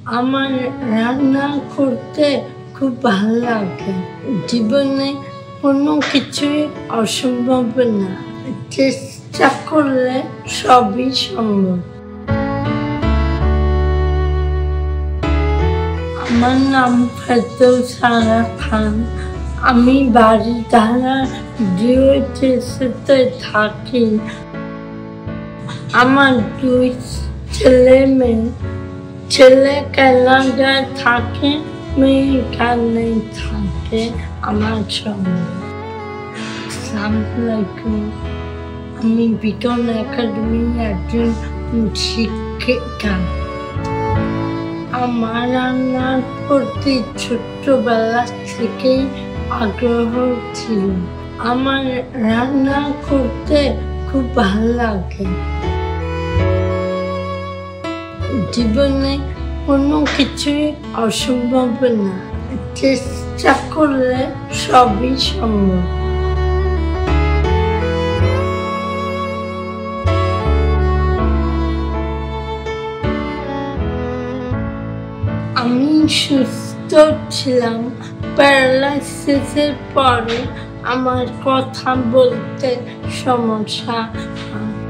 আমার রান্না করতে খুব ভালো লাগে। জীবনে কোনো কিছুই অসম্ভব না, চেষ্টা করলে সবই সম্ভব। আমার নাম ফেরদৌসা খান। আমি বারিধারা ডিওএইচএসে থাকি। আমার 2 ছেলে মেয়ে। ছেলে কানাডায় থাকে, মেয়ে এখানেই থাকে আমার সঙ্গে। আসসালামু আলাইকুম। আমি বিকন একাডেমির একজন শিক্ষিকা। আমার রান্নার প্রতি ছোট্টবেলা থেকেই আগ্রহ ছিল। আমার রান্না করতে খুব ভালো লাগে। জীবনে কোনো কিছুই অসম্ভব না, চেষ্টা করলে সবই সম্ভব। আমি সুস্থ ছিলাম। প্যারালাইসিসের পরে আমার কথা বলতে সমস্যা হয়।